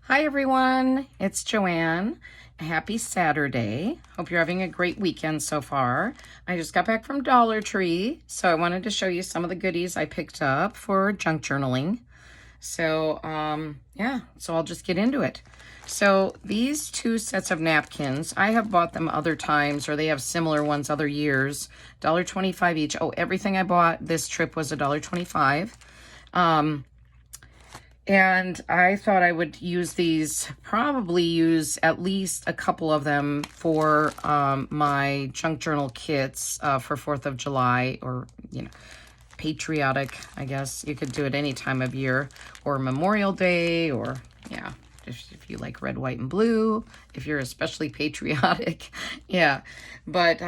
Hi everyone, it's Joanne. Happy Saturday. Hope you're having a great weekend so far. I just got back from Dollar Tree, so I wanted to show you some of the goodies I picked up for junk journaling. So, yeah, so I'll just get into it. So these two sets of napkins, I have bought them other times, or they have similar ones other years. $1.25 each. Oh, everything I bought this trip was $1.25. And I thought I would use these, probably use at least a couple of them for my junk journal kits for 4th of July, or, patriotic, I guess. You could do it any time of year, or Memorial Day, or, yeah, if you like red, white, and blue, if you're especially patriotic. Yeah, but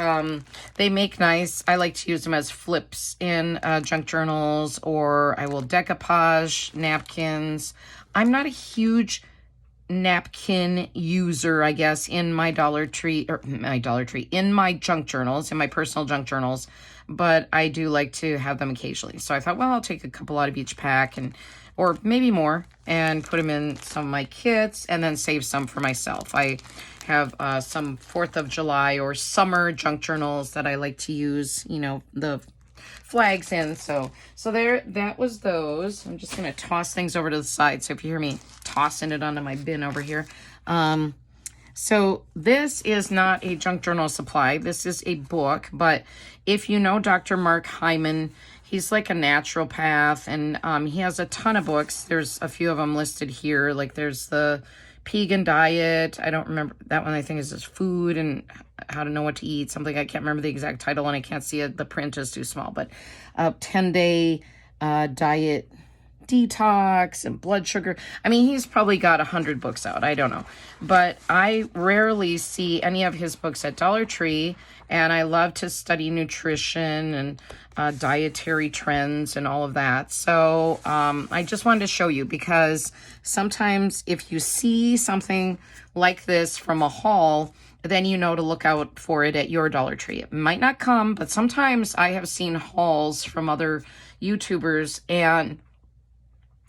they make nice. I like to use them as flips in junk journals, or I will decoupage napkins. I'm not a huge napkin user, I guess, in my in my junk journals, in my personal junk journals, but I do like to have them occasionally. So I thought, well, I'll take a couple out of each pack, or maybe more, and put them in some of my kits, and then save some for myself. I have some 4th of July or summer junk journals that I like to use, the flags in. So there, that was those. I'm just going to toss things over to the side. So if you hear me tossing it onto my bin over here. So this is not a junk journal supply. This is a book, but if you know Dr. Mark Hyman, he's like a naturopath, and he has a ton of books. There's a few of them listed here. Like there's the Vegan Diet. I don't remember that one. I think is just food and how to know what to eat. Something, I can't remember the exact title, and I can't see it. The print is too small. But 10-day diet detox and blood sugar. I mean, he's probably got 100 books out. I don't know. But I rarely see any of his books at Dollar Tree, and I love to study nutrition and dietary trends and all of that. So I just wanted to show you, because sometimes if you see something like this from a haul, then you know to look out for it at your Dollar Tree. It might not come, but sometimes I have seen hauls from other YouTubers, and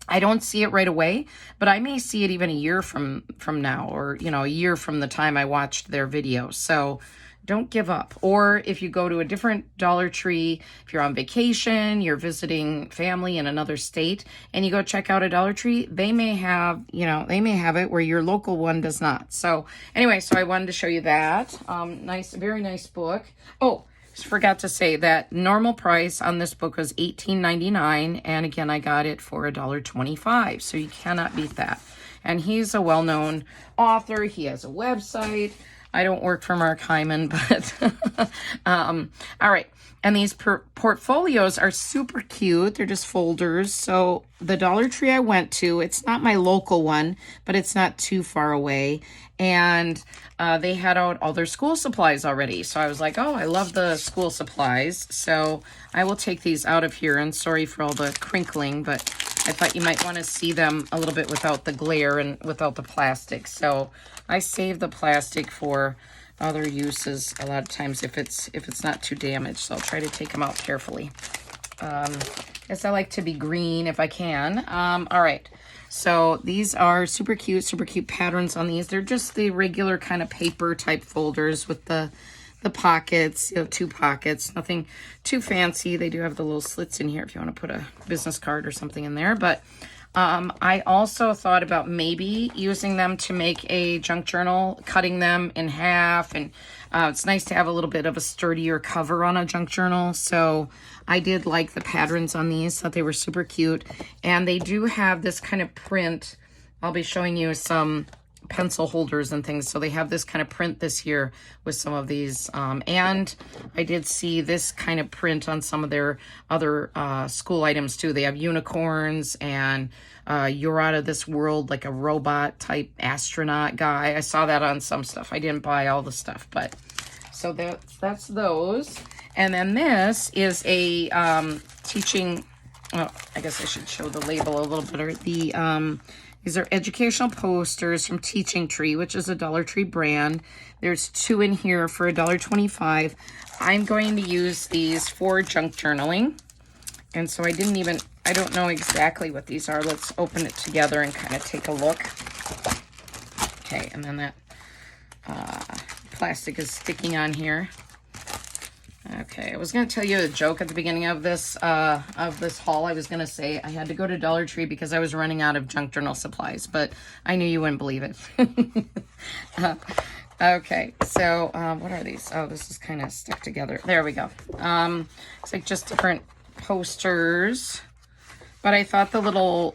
I don't see it right away, but I may see it even a year from now, or, a year from the time I watched their video. So don't give up. Or if you go to a different Dollar Tree, if you're on vacation, you're visiting family in another state, and you go check out a Dollar Tree, they may have, it where your local one does not. So anyway, so I wanted to show you that. Nice, very nice book. Oh, just forgot to say that normal price on this book was $18.99, and again, I got it for $1.25, so you cannot beat that. And he's a well-known author. He has a website. I don't work for Mark Hyman, but all right. And these portfolios are super cute. They're just folders. So the Dollar Tree I went to, it's not my local one, but it's not too far away. And they had out all their school supplies already. So I was like, oh, I love the school supplies. So I will take these out of here. And sorry for all the crinkling, but I thought you might want to see them a little bit without the glare and without the plastic. So I save the plastic for other uses a lot of times if it's not too damaged. So I'll try to take them out carefully. Guess I like to be green if I can. All right. So these are super cute patterns on these. They're just the regular kind of paper type folders with the pockets, 2 pockets, nothing too fancy. They do have the little slits in here if you want to put a business card or something in there. But I also thought about maybe using them to make a junk journal, cutting them in half. And it's nice to have a little bit of a sturdier cover on a junk journal. So I did like the patterns on these, thought they were super cute. And they do have this kind of print. I'll be showing you some pencil holders and things. So they have this kind of print this year with some of these. And I did see this kind of print on some of their other school items too. They have unicorns and you're out of this world, like a robot type astronaut guy. I saw that on some stuff. I didn't buy all the stuff, but so that's those. And then this is a teaching, well, I guess I should show the label a little better. These are educational posters from Teaching Tree, which is a Dollar Tree brand. There's 2 in here for $1.25. I'm going to use these for junk journaling. And so I don't know exactly what these are. Let's open it together and kind of take a look. Okay, and then that plastic is sticking on here. Okay, I was going to tell you a joke at the beginning of this haul. I was going to say I had to go to Dollar Tree because I was running out of junk journal supplies, but I knew you wouldn't believe it. Okay, so what are these? Oh, this is kind of stuck together. There we go. It's like just different posters. But I thought the little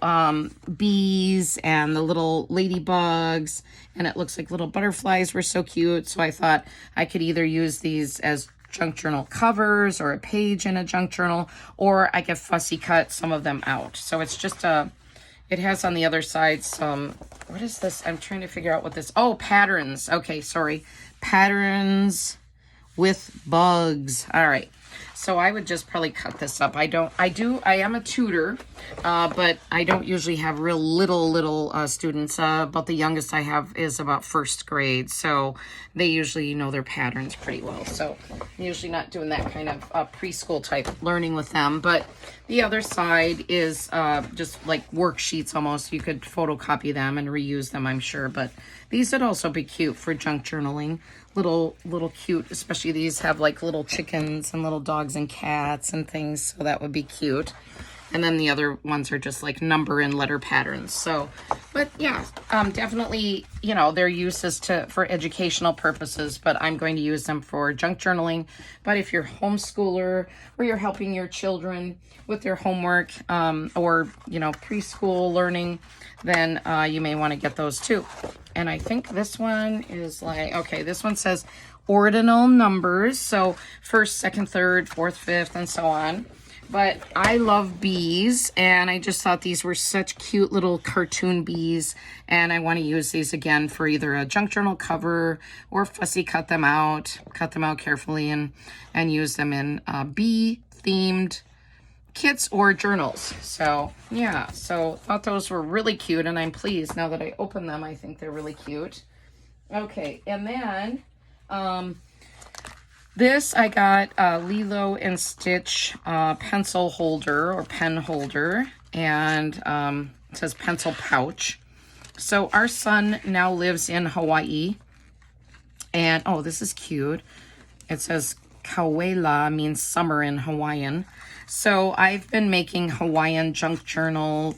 bees and the little ladybugs, and it looks like little butterflies were so cute. So I thought I could either use these as junk journal covers or a page in a junk journal, or I could fussy cut some of them out. So it's just it has on the other side some, what is this? I'm trying to figure out what this, oh, patterns. Okay, sorry. Patterns with bugs. All right. So I would just probably cut this up. I am a tutor, but I don't usually have real little students. About the youngest I have is about first grade. So they usually know their patterns pretty well. So I'm usually not doing that kind of preschool type learning with them. But the other side is just like worksheets almost. You could photocopy them and reuse them, I'm sure. But these would also be cute for junk journaling. Little cute, especially these have like little chickens and little dogs and cats and things, so that would be cute. And then the other ones are just like number and letter patterns. So, but yeah, definitely, you know, their uses for educational purposes, but I'm going to use them for junk journaling. But if you're a homeschooler or you're helping your children with their homework, or, you know, preschool learning, then you may want to get those too. And I think this one is like, okay, this one says ordinal numbers. So first, second, third, fourth, fifth, and so on. But I love bees, and I just thought these were such cute little cartoon bees, and I want to use these again for either a junk journal cover or fussy cut them out carefully and use them in bee-themed kits or journals. So yeah, so thought those were really cute, and I'm pleased now that I opened them. I think they're really cute. Okay, and then this I got a Lilo and Stitch pencil holder or pen holder, and it says pencil pouch. So our son now lives in Hawaii, and oh, this is cute. It says Kauela means summer in Hawaiian. So I've been making Hawaiian travel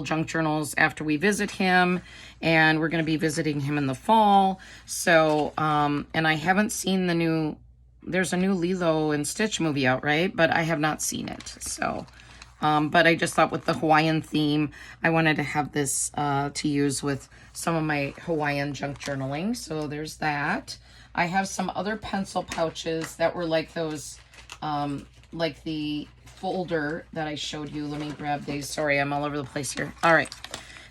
junk journals after we visit him, and we're going to be visiting him in the fall. So, and I haven't seen there's a new Lilo and Stitch movie out, right? But I have not seen it. So, but I just thought with the Hawaiian theme, I wanted to have this to use with some of my Hawaiian junk journaling. So there's that. I have some other pencil pouches that were like those, like the folder that I showed you. Let me grab these. Sorry, I'm all over the place here. All right.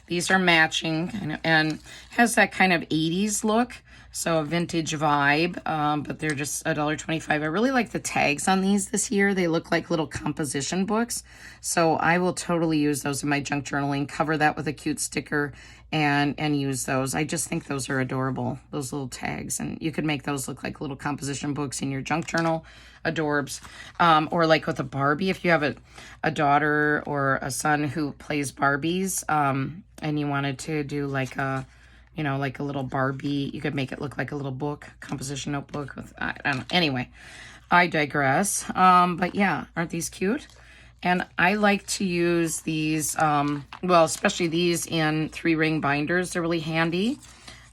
These are matching and has that kind of 80s look. So a vintage vibe, but they're just $1.25. I really like the tags on these this year. They look like little composition books. So I will totally use those in my junk journaling, cover that with a cute sticker and use those. I just think those are adorable, those little tags. And you could make those look like little composition books in your junk journal. Adorbs. Or like with a Barbie, if you have a daughter or a son who plays Barbies, and you wanted to do like a, you know, like a little Barbie, you could make it look like a little book, composition notebook with, I don't know. Anyway, I digress. But yeah, aren't these cute? And I like to use these, well, especially these in 3-ring binders. They're really handy.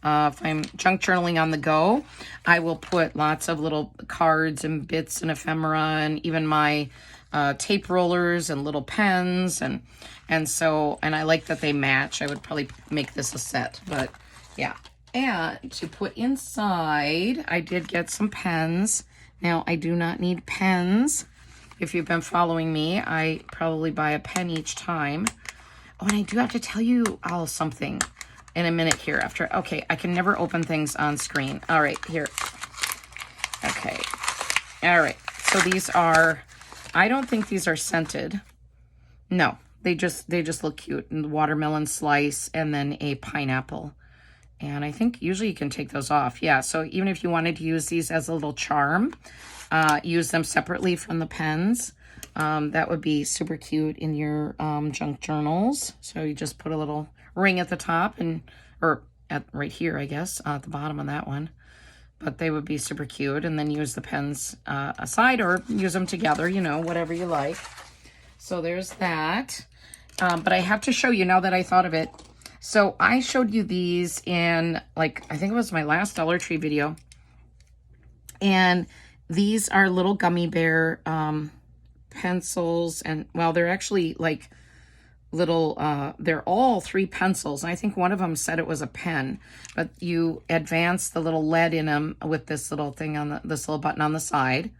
If I'm junk journaling on the go, I will put lots of little cards and bits and ephemera and even my tape rollers and little pens. And I like that they match. I would probably make this a set, but yeah. And to put inside, I did get some pens. Now, I do not need pens. If you've been following me, I probably buy a pen each time. Oh, and I do have to tell you all something in a minute here after. Okay, I can never open things on screen. All right, here. Okay. All right. So these are, I don't think these are scented. No, they just look cute. And watermelon slice and then a pineapple. And I think usually you can take those off. Yeah, so even if you wanted to use these as a little charm, use them separately from the pens. That would be super cute in your junk journals. So you just put a little ring at the top and or at right here, I guess, at the bottom of that one. But they would be super cute. And then use the pens aside or use them together, you know, whatever you like. So there's that. But I have to show you now that I thought of it. So I showed you these in, like, I think it was my last Dollar Tree video. And these are little gummy bear pencils. And, well, they're actually, like, little, they're all 3 pencils. And I think one of them said it was a pen. But you advance the little lead in them with this little thing on this little button on the side.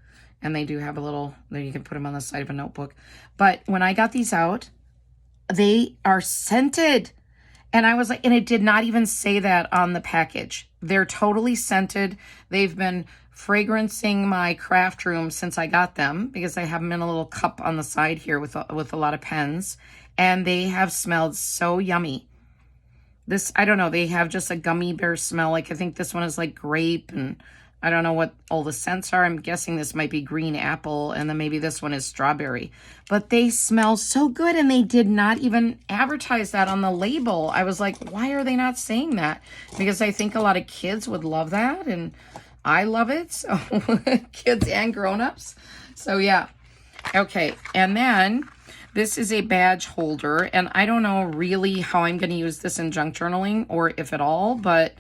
And they do have a little, there you can put them on the side of a notebook. But when I got these out, they are scented. And I was like, and it did not even say that on the package. They're totally scented. They've been fragrancing my craft room since I got them, because I have them in a little cup on the side here with a lot of pens. And they have smelled so yummy. This, I don't know, they have just a gummy bear smell. Like, I think this one is like grape, and I don't know what all the scents are. I'm guessing this might be green apple, and then maybe this one is strawberry. But they smell so good, and they did not even advertise that on the label. I was like, why are they not saying that? Because I think a lot of kids would love that, and I love it. So kids and grown-ups. So yeah. Okay, and then this is a badge holder, and I don't know really how I'm going to use this in junk journaling, or if at all, but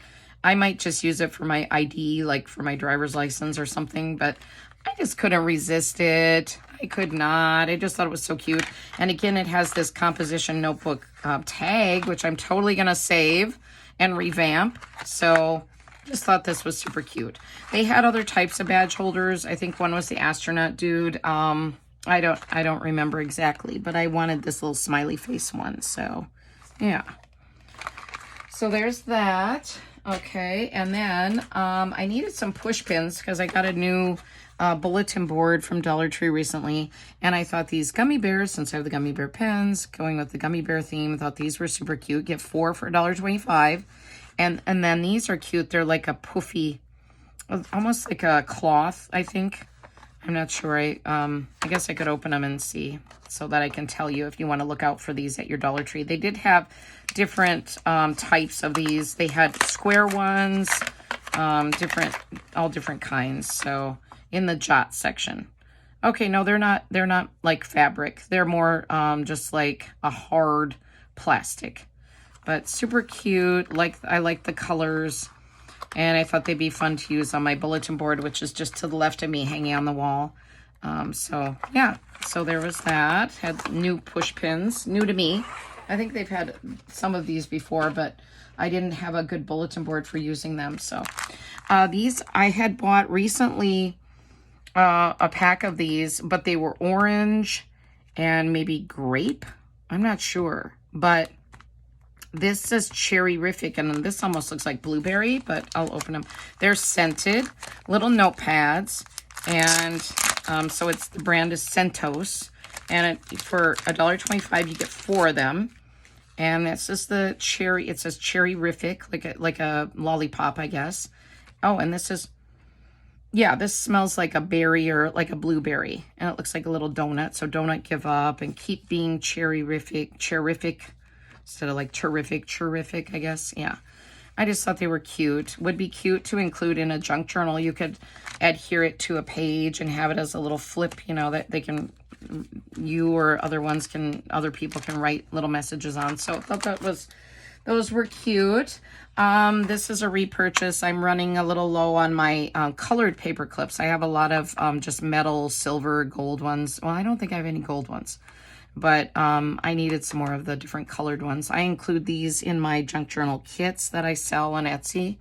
I might just use it for my ID, like for my driver's license or something, but I just couldn't resist it. I could not. I just thought it was so cute. And again, it has this composition notebook tag, which I'm totally going to save and revamp. So just thought this was super cute. They had other types of badge holders. I think one was the astronaut dude. I don't remember exactly, but I wanted this little smiley face one. So yeah. So there's that. Okay, and then I needed some push pins because I got a new bulletin board from Dollar Tree recently, and I thought these gummy bears, since I have the gummy bear pens, going with the gummy bear theme, I thought these were super cute. Get 4 for $1.25, and then these are cute. They're like a puffy, almost like a cloth, I think. I'm not sure. I guess I could open them and see so that I can tell you if you want to look out for these at your Dollar Tree. They did have different types of these. They had square ones, all different kinds. So in the jot section. Okay, no, they're not like fabric. They're more just like a hard plastic. But super cute. I like the colors. And I thought they'd be fun to use on my bulletin board, which is just to the left of me hanging on the wall. So, yeah. So there was that. Had new push pins. New to me. I think they've had some of these before, but I didn't have a good bulletin board for using them. So these I had bought recently a pack of these, but they were orange and maybe grape. I'm not sure. But this says Cherry-rific, and this almost looks like blueberry, but I'll open them. They're scented, little notepads, and so the brand is Centos, and for $1.25 you get 4 of them, and that's just the cherry. It says Cherry-rific, like a lollipop, I guess. Oh, and this is, yeah, this smells like a berry or like a blueberry, and it looks like a little donut. So donut, give up, and keep being Cherry-rific. Instead of like terrific, I guess. Yeah. I just thought they were cute. Would be cute to include in a junk journal. You could adhere it to a page and have it as a little flip, you know, that they can, you or other people can write little messages on. So I thought those were cute. This is a repurchase. I'm running a little low on my colored paper clips. I have a lot of just metal, silver, gold ones. Well, I don't think I have any gold ones. But I needed some more of the different colored ones. I include these in my junk journal kits that I sell on Etsy.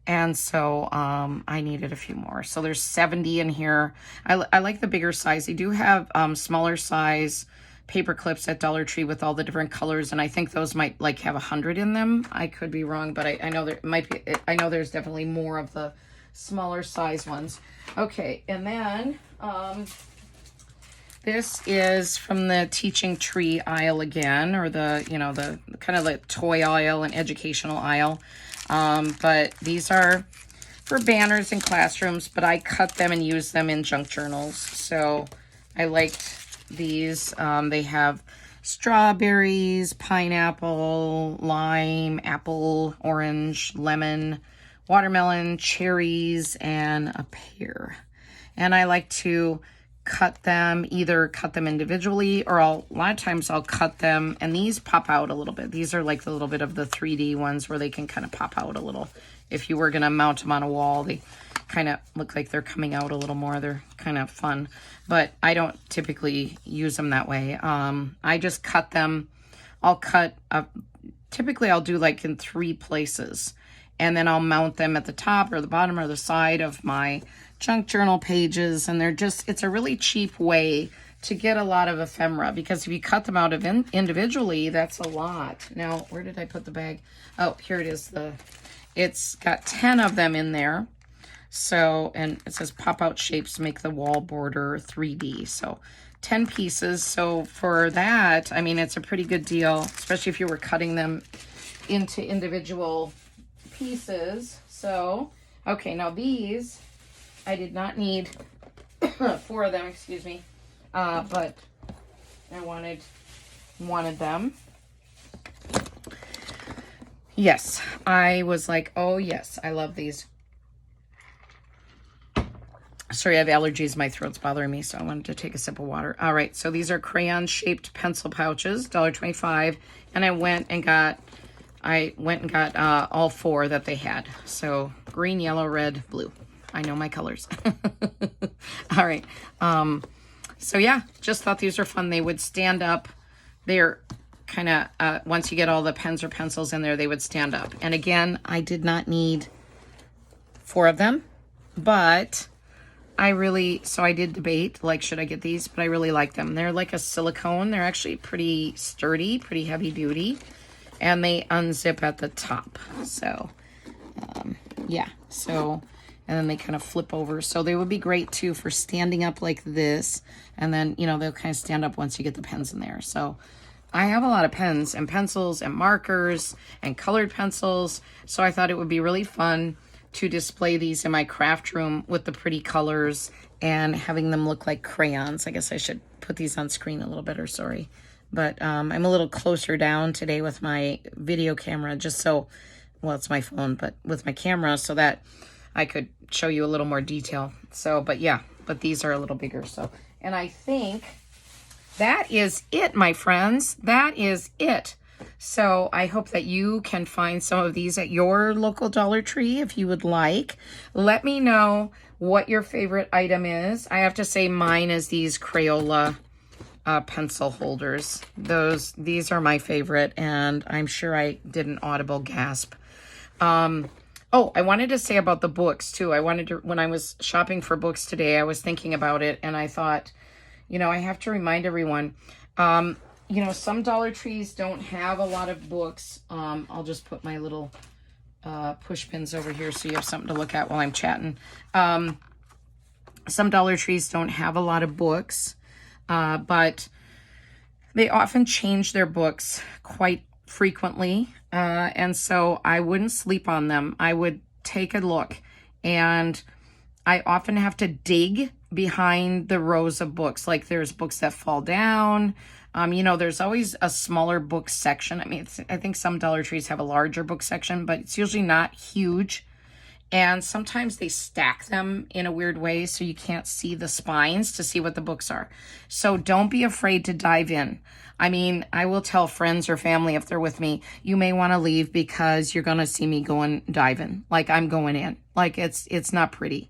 And so I needed a few more. So there's 70 in here. I like the bigger size. They do have smaller size paper clips at Dollar Tree with all the different colors. And I think those might like have 100 in them. I could be wrong, but I know there might be. I know there's definitely more of the smaller size ones. Okay, and then this is from the teaching tree aisle again, or the kind of like toy aisle and educational aisle. But these are for banners in classrooms, but I cut them and use them in junk journals. So I liked these. They have strawberries, pineapple, lime, apple, orange, lemon, watermelon, cherries, and a pear. And I like to either cut them individually, or a lot of times I'll cut them, and these pop out a little bit. These are like the little bit of the 3D ones where they can kind of pop out a little. If you were going to mount them on a wall, they kind of look like they're coming out a little more. They're kind of fun, but I don't typically use them that way. I just cut them. Typically I'll do like in 3 places, and then I'll mount them at the top or the bottom or the side of my junk journal pages. And it's a really cheap way to get a lot of ephemera, because if you cut them out of individually, that's a lot. Now, where did I put the bag? Oh, here it is. It's got 10 of them in there. So, and it says pop out shapes make the wall border 3D. So 10 pieces. So for that, I mean, it's a pretty good deal, especially if you were cutting them into individual pieces. So, okay, now these, I did not need 4 of them, excuse me, but I wanted them. Yes, I was like, oh yes, I love these. Sorry, I have allergies. My throat's bothering me, so I wanted to take a sip of water. All right, so these are crayon-shaped pencil pouches, $1.25, and I went and got all 4 that they had. So green, yellow, red, blue. I know my colors. All right. So yeah, just thought these were fun. They would stand up. They're kind of, once you get all the pens or pencils in there, they would stand up. And again, I did not need 4 of them, but I did debate, like, should I get these? But I really like them. They're like a silicone. They're actually pretty sturdy, pretty heavy duty, and they unzip at the top. So, yeah. So, and then they kind of flip over. So they would be great too for standing up like this. And then, you know, they'll kind of stand up once you get the pens in there. So I have a lot of pens and pencils and markers and colored pencils. So I thought it would be really fun to display these in my craft room with the pretty colors and having them look like crayons. I guess I should put these on screen a little better, sorry. But I'm a little closer down today with my video camera, just so, well, it's my phone, but with my camera, so that I could show you a little more detail. So, but yeah, but these are a little bigger. So, and I think that is it, my friends. That is it. So I hope that you can find some of these at your local Dollar Tree if you would like. Let me know what your favorite item is. I have to say mine is these Crayola pencil holders. These are my favorite, and I'm sure I did an audible gasp. Oh, I wanted to say about the books too. When I was shopping for books today, I was thinking about it, and I thought, you know, I have to remind everyone, you know, some Dollar Trees don't have a lot of books. I'll just put my little push pins over here so you have something to look at while I'm chatting. Some Dollar Trees don't have a lot of books, but they often change their books quite frequently. And so I wouldn't sleep on them. I would take a look, and I often have to dig behind the rows of books. Like there's books that fall down. You know, there's always a smaller book section. I mean, I think some Dollar Trees have a larger book section, but it's usually not huge. And sometimes they stack them in a weird way so you can't see the spines to see what the books are. So don't be afraid to dive in. I mean, I will tell friends or family if they're with me, you may want to leave because you're going to see me going diving. Like I'm going in. Like it's not pretty.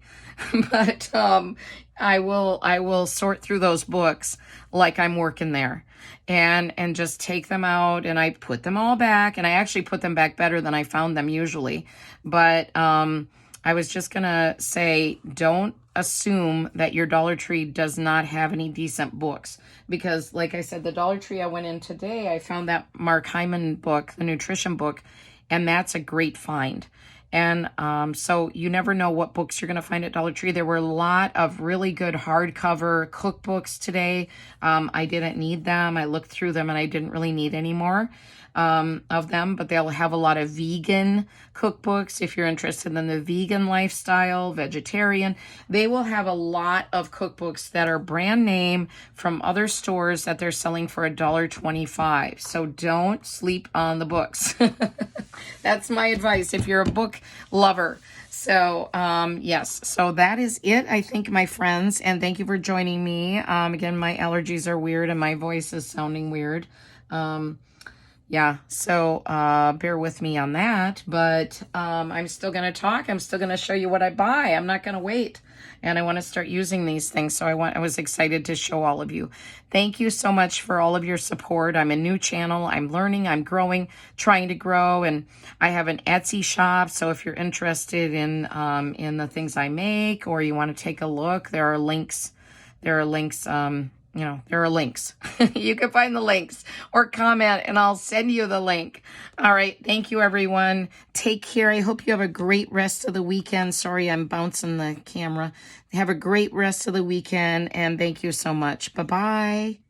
But I will sort through those books like I'm working there, and just take them out, and I put them all back, and I actually put them back better than I found them usually. But I was just gonna say, don't assume that your Dollar Tree does not have any decent books, because like I said, the Dollar Tree I went in today, I found that Mark Hyman book, the nutrition book, and that's a great find. And so you never know what books you're going to find at Dollar Tree. There were a lot of really good hardcover cookbooks today. I didn't need them. I looked through them and I didn't really need any more of them, but they'll have a lot of vegan cookbooks if you're interested in the vegan lifestyle, vegetarian. They will have a lot of cookbooks that are brand name from other stores that they're selling for $1.25. So don't sleep on the books. That's my advice if you're a book lover. So, yes, so that is it, I think, my friends, and thank you for joining me. Again, my allergies are weird and my voice is sounding weird. Yeah, so bear with me on that, but I'm still going to talk. I'm still going to show you what I buy. I'm not going to wait, and I want to start using these things, so I was excited to show all of you. Thank you so much for all of your support. I'm a new channel. I'm learning. I'm growing, trying to grow, and I have an Etsy shop, so if you're interested in the things I make or you want to take a look, there are links. There are links. There are links. You can find the links or comment and I'll send you the link. All right. Thank you, everyone. Take care. I hope you have a great rest of the weekend. Sorry, I'm bouncing the camera. Have a great rest of the weekend and thank you so much. Bye-bye.